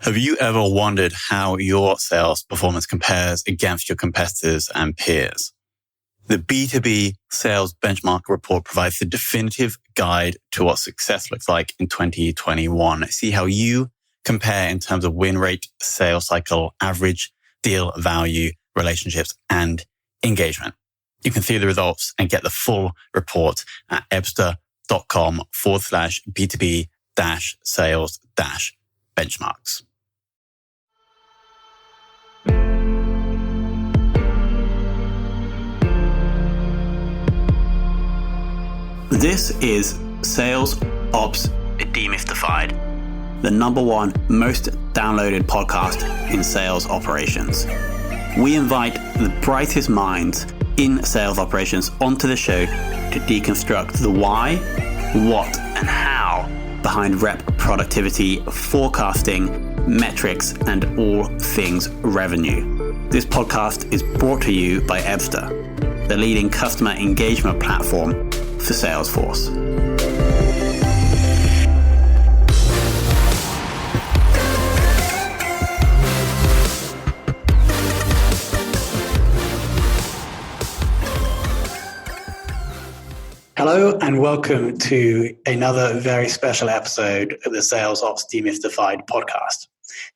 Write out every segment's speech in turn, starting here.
Have you ever wondered how your sales performance compares against your competitors and peers? The B2B Sales Benchmark Report provides the definitive guide to what success looks like in 2021. See how you compare in terms of win rate, sales cycle, average deal value, relationships, and engagement. You can see the results and get the full report at ebsta.com/B2B-sales-benchmarks. This is Sales Ops Demystified, the #1 most downloaded podcast in sales operations. We invite the brightest minds in sales operations onto the show to deconstruct the why, what, and how behind rep productivity, forecasting, metrics, and all things revenue. This podcast is brought to you by Ebsta, the leading customer engagement platform for Salesforce. Hello and welcome to another very special episode of the Sales Ops Demystified podcast.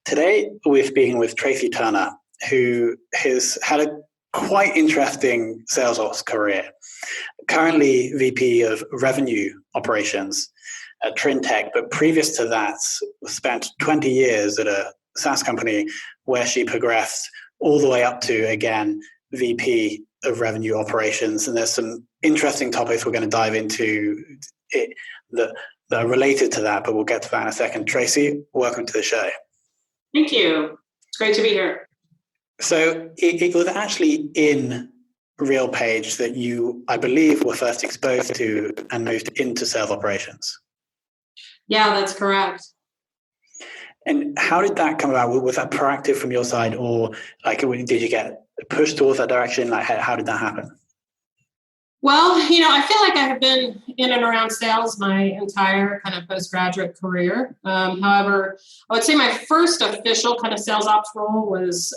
Today we're speaking with Tracy Turner, who has had a quite interesting sales ops career. Currently VP of Revenue Operations at Trintech, but previous to that spent 20 years at a SaaS company where she progressed all the way up to, again, VP of Revenue Operations. And there's some interesting topics we're going to dive into that are related to that, but we'll get to that in a second. Tracy, welcome to the show. Thank you. It's great to be here. So it was actually in RealPage that you, I believe, were first exposed to and moved into sales operations. Yeah, that's correct. And how did that come about? Was that proactive from your side, or did you get pushed towards that direction? How did that happen? Well, I feel like I have been in and around sales my entire kind of postgraduate career. However, I would say my first official kind of sales ops role was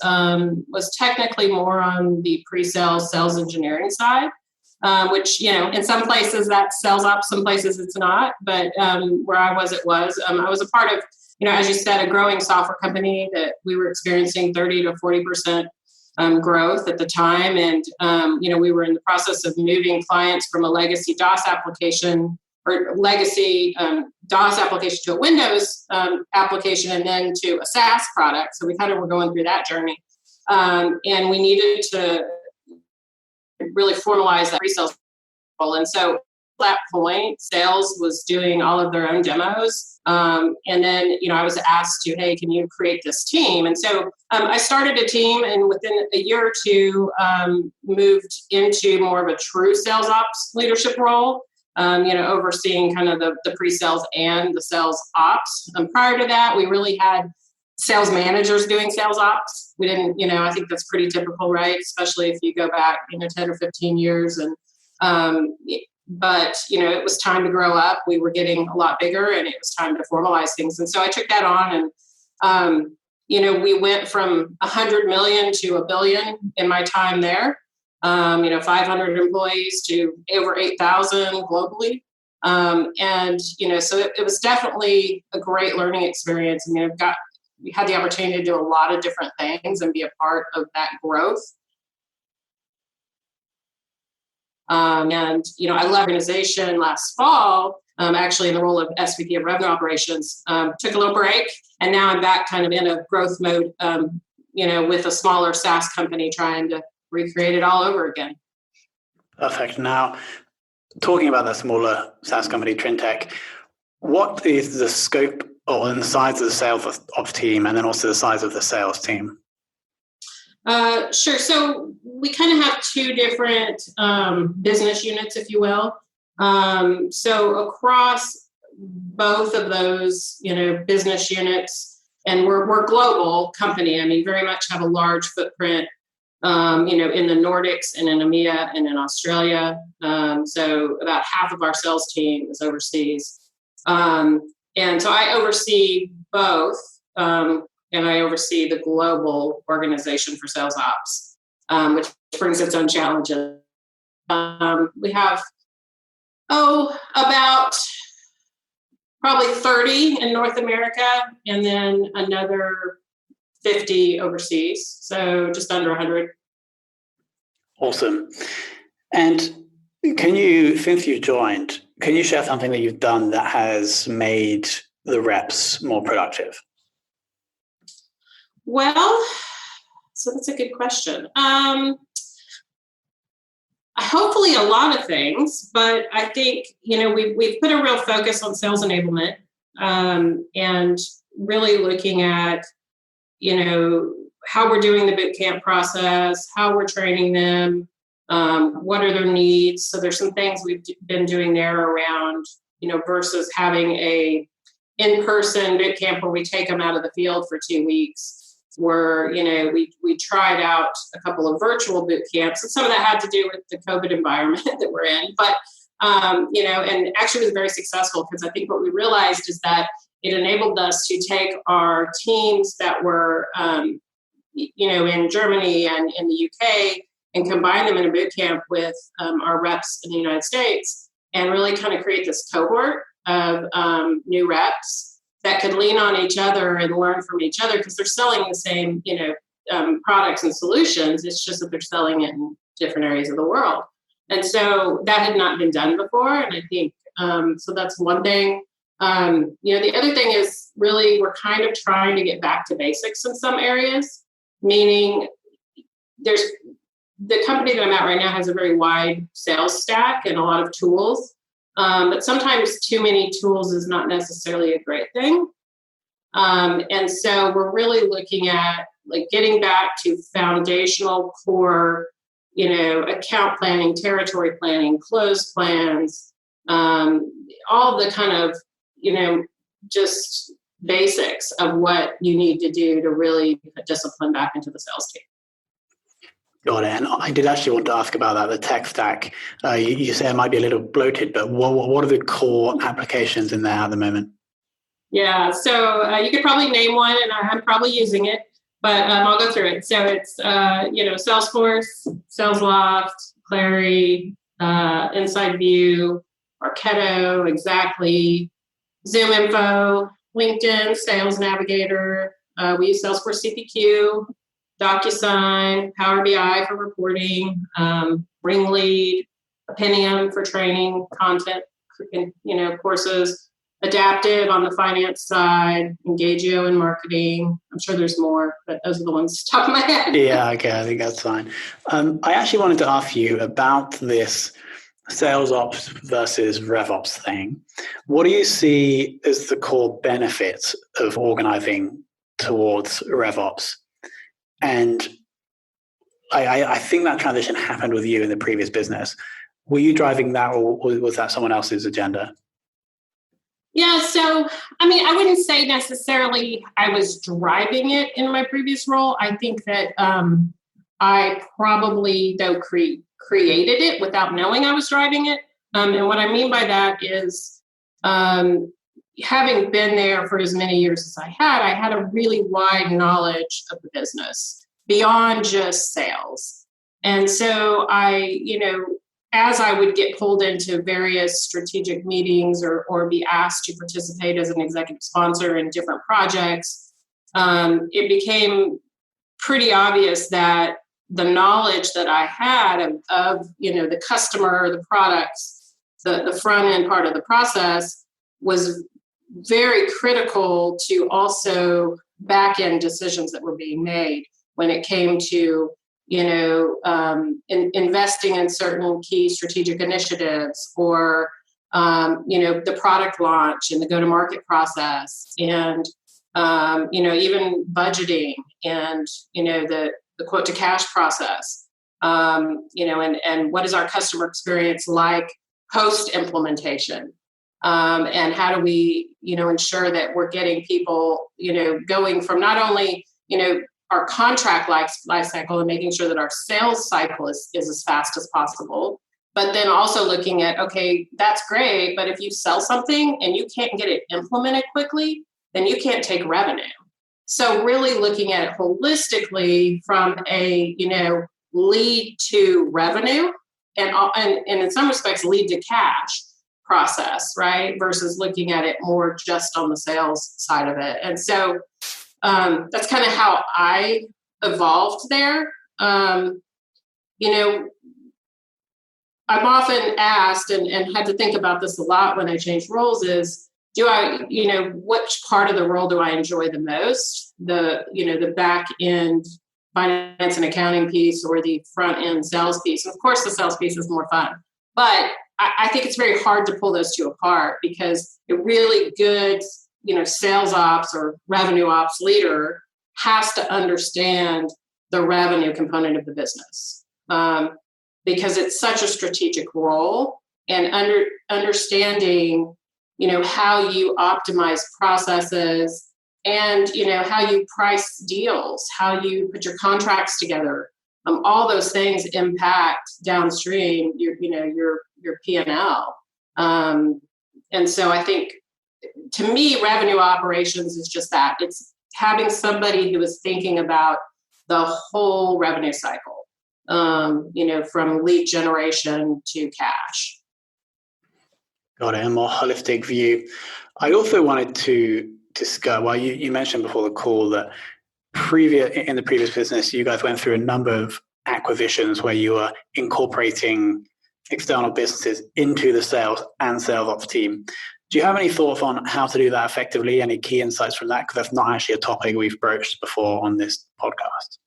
technically more on the pre-sales sales engineering side, which, in some places that's sales ops, some places it's not. But where I was, it was. I was a part of, as you said, a growing software company that we were experiencing 30 to 40% growth at the time. And, we were in the process of moving clients from a legacy DOS application or legacy DOS application to a Windows application and then to a SaaS product. So we kind of were going through that journey. And we needed to really formalize that pre-sales role. And so at that point, sales was doing all of their own demos. And then, I was asked to, hey, can you create this team? And so I started a team, and within a year or two, moved into more of a true sales ops leadership role, overseeing kind of the pre-sales and the sales ops. Prior to that, we really had sales managers doing sales ops. We didn't, I think that's pretty typical, right? Especially if you go back, 10 or 15 years. And But, it was time to grow up. We were getting a lot bigger and it was time to formalize things. And so I took that on and, we went from 100 million to $1 billion in my time there. 500 employees to over 8,000 globally. So it was definitely a great learning experience. We had the opportunity to do a lot of different things and be a part of that growth. I left the organization last fall, actually in the role of SVP of Revenue Operations, took a little break, and now I'm back kind of in a growth mode, with a smaller SaaS company trying to recreate it all over again. Perfect. Now, talking about that smaller SaaS company, Trintech, what is the scope or the size of the sales ops team, and then also the size of the sales team? Sure. So we kind of have two different business units, if you will. So across both of those, business units, and we're a global company. Very much have a large footprint, in the Nordics and in EMEA and in Australia. So about half of our sales team is overseas. And so I oversee both and I oversee the global organization for sales ops, which brings its own challenges. We have, about probably 30 in North America, and then another 50 overseas. So just under 100. Awesome. And since you joined, can you share something that you've done that has made the reps more productive? Well, so that's a good question. Hopefully a lot of things, but I think, we've put a real focus on sales enablement, and really looking at, how we're doing the boot camp process, how we're training them, what are their needs. So there's some things we've been doing there around, versus having a in-person boot camp where we take them out of the field for 2 weeks. Where, we tried out a couple of virtual boot camps, and some of that had to do with the COVID environment that we're in. But, and actually was very successful, because I think what we realized is that it enabled us to take our teams that were, in Germany and in the UK, and combine them in a boot camp with our reps in the United States, and really kind of create this cohort of new reps that could lean on each other and learn from each other, because they're selling the same, products and solutions. It's just that they're selling it in different areas of the world. And so that had not been done before. And I think, so that's one thing. The other thing is really we're kind of trying to get back to basics in some areas, meaning the company that I'm at right now has a very wide sales stack and a lot of tools. But sometimes too many tools is not necessarily a great thing. And so we're really looking at getting back to foundational core, account planning, territory planning, close plans, all the kind of, just basics of what you need to do to really put discipline back into the sales team. Got it. And I did actually want to ask about that, the tech stack. You say it might be a little bloated, but what are the core applications in there at the moment? Yeah, so you could probably name one, and I'm probably using it, but I'll go through it. So it's, Salesforce, SalesLoft, Clary, Inside View, Marketo, Exactly, Zoom Info, LinkedIn, Sales Navigator. We use Salesforce CPQ, DocuSign, Power BI for reporting, Ringlead, Opinium for training, content, courses, Adaptive on the finance side, Engagio in marketing. I'm sure there's more, but those are the ones top of my head. Yeah, okay, I think that's fine. I actually wanted to ask you about this sales ops versus RevOps thing. What do you see as the core benefits of organizing towards RevOps? And I think that transition happened with you in the previous business. Were you driving that, or was that someone else's agenda? Yeah, so, I wouldn't say necessarily I was driving it in my previous role. I think that I probably, though, created it without knowing I was driving it. And what I mean by that is having been there for as many years as I had a really wide knowledge of the business beyond just sales. And so as I would get pulled into various strategic meetings or be asked to participate as an executive sponsor in different projects, it became pretty obvious that the knowledge that I had of the customer, the products, the front end part of the process was very critical to also back end decisions that were being made when it came to investing in certain key strategic initiatives, or the product launch and the go-to-market process, and even budgeting, and the quote-to-cash process, and what is our customer experience like post-implementation, and how do we ensure that we're getting people going from not only our contract life cycle and making sure that our sales cycle is as fast as possible, but then also looking at, okay, that's great, but if you sell something and you can't get it implemented quickly, then you can't take revenue. So really looking at it holistically from a, lead to revenue and in some respects lead to cash process, right? Versus looking at it more just on the sales side of it. And so that's kind of how I evolved there. I'm often asked and had to think about this a lot when I changed roles is, which part of the role do I enjoy the most? The back end finance and accounting piece or the front end sales piece? Of course, the sales piece is more fun, but I think it's very hard to pull those two apart because a really good, sales ops or revenue ops leader has to understand the revenue component of the business. Because it's such a strategic role and understanding, how you optimize processes and, how you price deals, how you put your contracts together. All those things impact downstream your P&L. And so I think to me, revenue operations is just that. It's having somebody who is thinking about the whole revenue cycle. From lead generation to cash. Got it. A more holistic view. I also wanted to discuss, well, you mentioned before the call that in the previous business, you guys went through a number of acquisitions where you were incorporating external businesses into the sales and sales ops team. Do you have any thoughts on how to do that effectively? Any key insights from that? Because that's not actually a topic we've broached before on this podcast.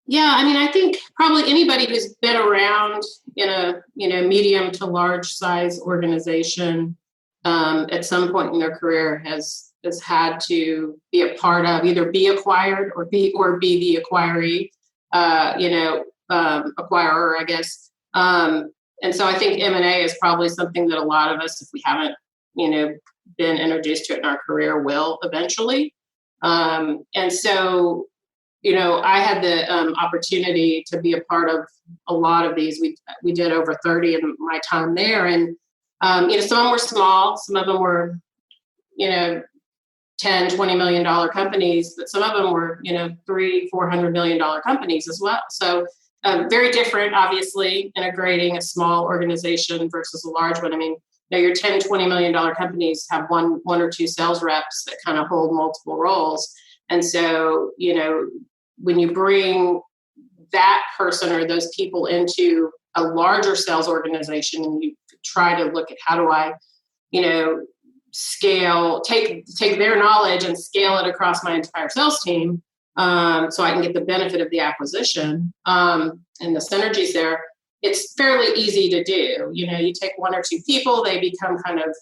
Yeah, I think probably anybody who's been around in a medium to large size organization at some point in their career has had to be a part of either be acquired or be the acquiree, acquirer, I guess. And so I think M&A is probably something that a lot of us, if we haven't been introduced to it in our career, will eventually. And so. I had the opportunity to be a part of a lot of these. We did over 30 in my time there. And, some of them were small. Some of them were, $10, $20 million companies. But some of them were, $300-400 million companies as well. So very different, obviously, integrating a small organization versus a large one. Your $10, $20 million companies have one or two sales reps that kind of hold multiple roles. And so, when you bring that person or those people into a larger sales organization and you try to look at how do I, scale, take their knowledge and scale it across my entire sales team so I can get the benefit of the acquisition and the synergies there, it's fairly easy to do. You take one or two people, they become kind of,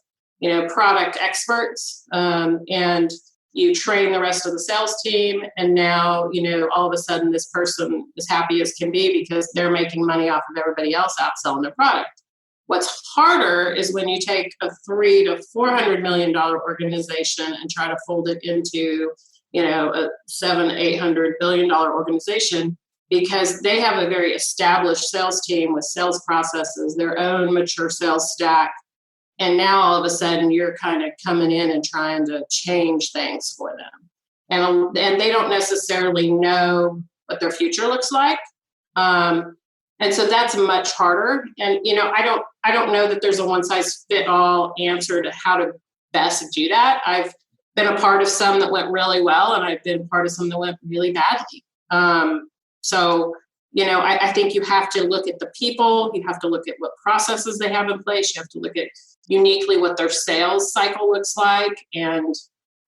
product experts and you train the rest of the sales team. And now, all of a sudden this person is happy as can be because they're making money off of everybody else out selling their product. What's harder is when you take a $300 to $400 million organization and try to fold it into, a $700-800 billion organization, because they have a very established sales team with sales processes, their own mature sales stack. And now all of a sudden you're kind of coming in and trying to change things for them. And they don't necessarily know what their future looks like. And so that's much harder. And, I don't know that there's a one size fit all answer to how to best do that. I've been a part of some that went really well, and I've been a part of some that went really badly. I think you have to look at the people, you have to look at what processes they have in place, you have to look at uniquely what their sales cycle looks like and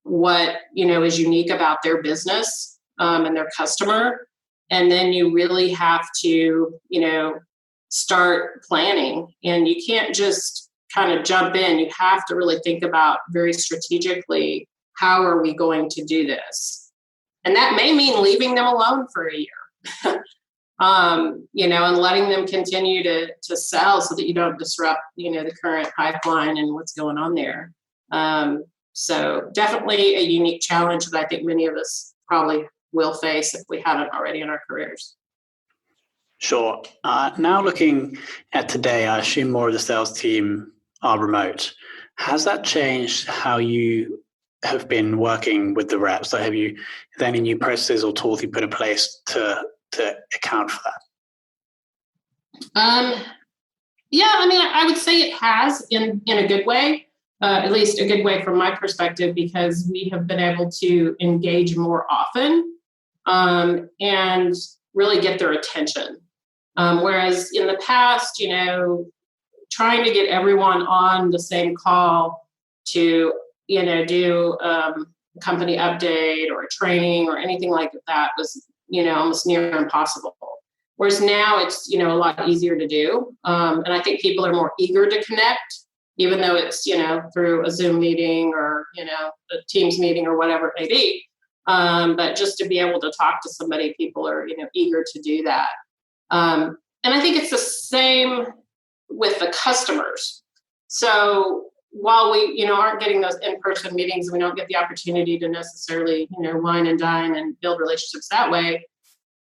what, is unique about their business and their customer. And then you really have to, start planning, and you can't just kind of jump in. You have to really think about very strategically, how are we going to do this? And that may mean leaving them alone for a year. And letting them continue to sell so that you don't disrupt, the current pipeline and what's going on there. So definitely a unique challenge that I think many of us probably will face if we haven't already in our careers. Sure. Now looking at today, I assume more of the sales team are remote. Has that changed how you have been working with the reps? So are there any new processes or tools you put in place to account for that? Yeah, I mean, I would say it has in a good way, at least a good way from my perspective, because we have been able to engage more often and really get their attention. Whereas in the past, trying to get everyone on the same call to, do a company update or a training or anything like that was, almost near impossible. Whereas now it's, a lot easier to do. And I think people are more eager to connect, even though it's, through a Zoom meeting or, a Teams meeting or whatever it may be. But just to be able to talk to somebody, people are, eager to do that. And I think it's the same with the customers. So while we, aren't getting those in-person meetings, we don't get the opportunity to necessarily, wine and dine and build relationships that way.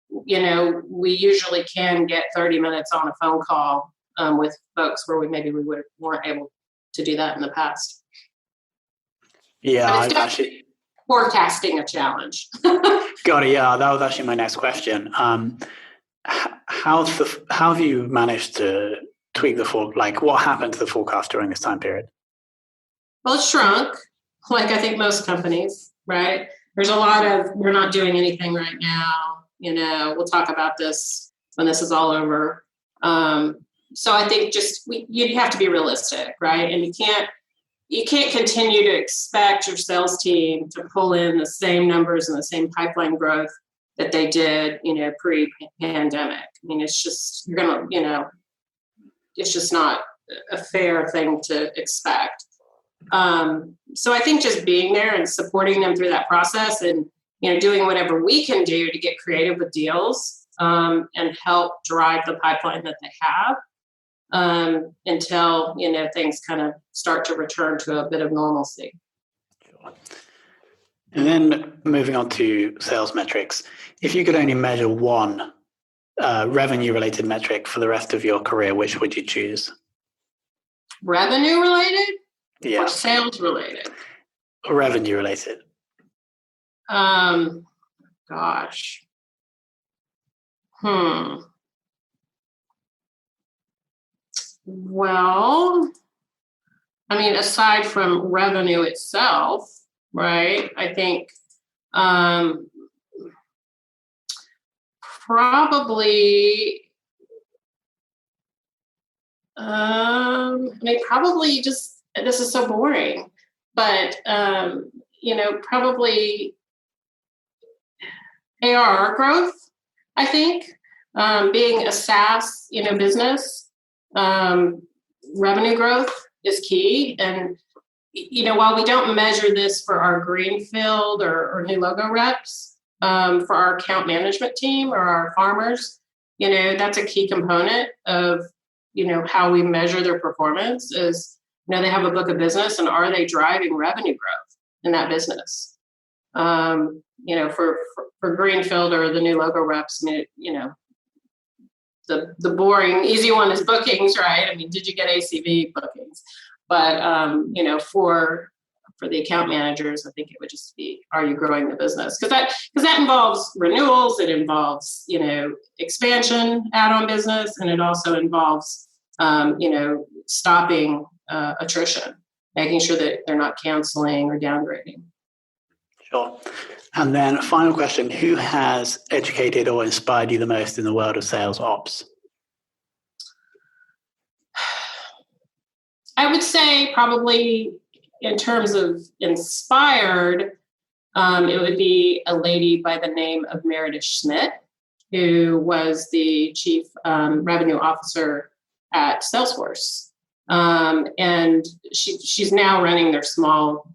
We usually can get 30 minutes on a phone call with folks where we weren't able to do that in the past. Yeah, I've actually forecasting a challenge. Got it. Yeah, that was actually my next question. How have you managed to tweak what happened to the forecast during this time period? Well, it shrunk, like I think most companies, right? There's a lot of, we're not doing anything right now. We'll talk about this when this is all over. So I think you have to be realistic, right? And you can't continue to expect your sales team to pull in the same numbers and the same pipeline growth that they did, pre-pandemic. I mean, it's just, it's just not a fair thing to expect. So I think just being there and supporting them through that process and, doing whatever we can do to get creative with deals and help drive the pipeline that they have until, things kind of start to return to a bit of normalcy. Sure. And then moving on to sales metrics, if you could only measure one revenue-related metric for the rest of your career, which would you choose? Revenue-related? Yeah. Or sales-related? Revenue-related. Gosh. Well, I mean, aside from revenue itself, right? I think probably probably just, this is so boring, but probably ARR growth, I think. Being a SaaS, business, revenue growth is key. And, while we don't measure this for our greenfield or new logo reps, for our account management team or our farmers, that's a key component of, how we measure their performance is, they have a book of business and are they driving revenue growth in that business? For greenfield or the new logo reps, I mean, the boring, easy one is bookings, right? I mean, did you get ACV bookings? But, for the account managers, I think it would just be, are you growing the business? Because that involves renewals, it involves, expansion, add-on business, and it also involves, stopping attrition, making sure that they're not canceling or downgrading. Sure. And then final question, who has educated or inspired you the most in the world of sales ops? I would say probably in terms of inspired, it would be a lady by the name of Meredith Schmidt, who was the chief revenue officer at Salesforce. And she's now running their small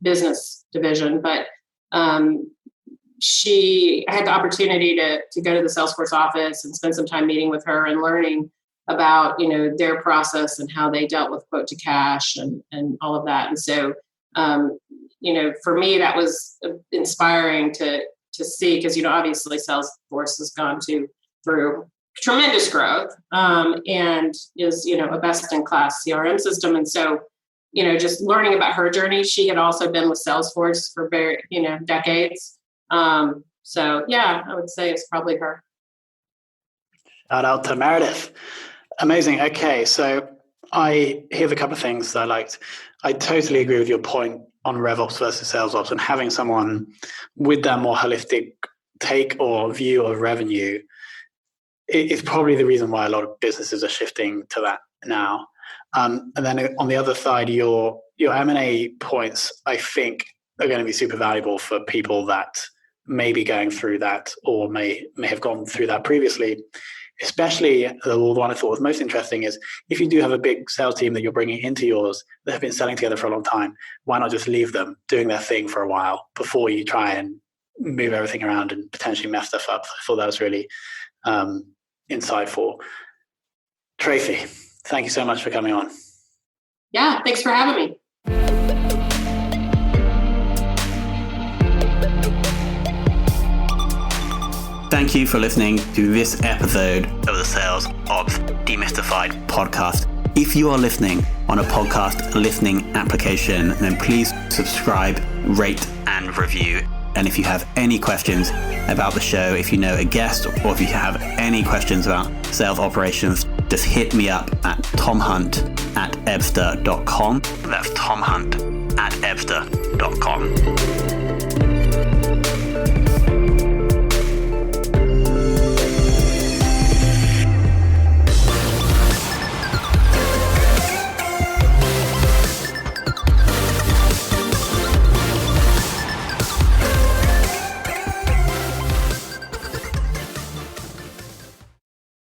business division, but I had the opportunity to go to the Salesforce office and spend some time meeting with her and learning about, their process and how they dealt with quote to cash and all of that. And so, for me, that was inspiring to see, because, obviously Salesforce has gone through tremendous growth and is, a best in class CRM system. And so, just learning about her journey. She had also been with Salesforce for decades. So yeah, I would say it's probably her. Shout out to Meredith. Amazing. Okay, so here's a couple of things that I liked. I totally agree with your point on RevOps versus Sales Ops, and having someone with that more holistic take or view of revenue is probably the reason why a lot of businesses are shifting to that now. And then on the other side, your M&A points, I think, are going to be super valuable for people that may be going through that or may have gone through that previously. Especially the one I thought was most interesting is if you do have a big sales team that you're bringing into yours that have been selling together for a long time, why not just leave them doing their thing for a while before you try and move everything around and potentially mess stuff up? I thought that was really insightful. Tracy, thank you so much for coming on. Yeah, thanks for having me. Thank you for listening to this episode of the Sales Ops Demystified podcast. If you are listening on a podcast listening application, then please subscribe, rate, and review. And if you have any questions about the show, if you know a guest, or if you have any questions about sales operations, just hit me up at tomhunt@ebster.com. That's tomhunt@ebster.com.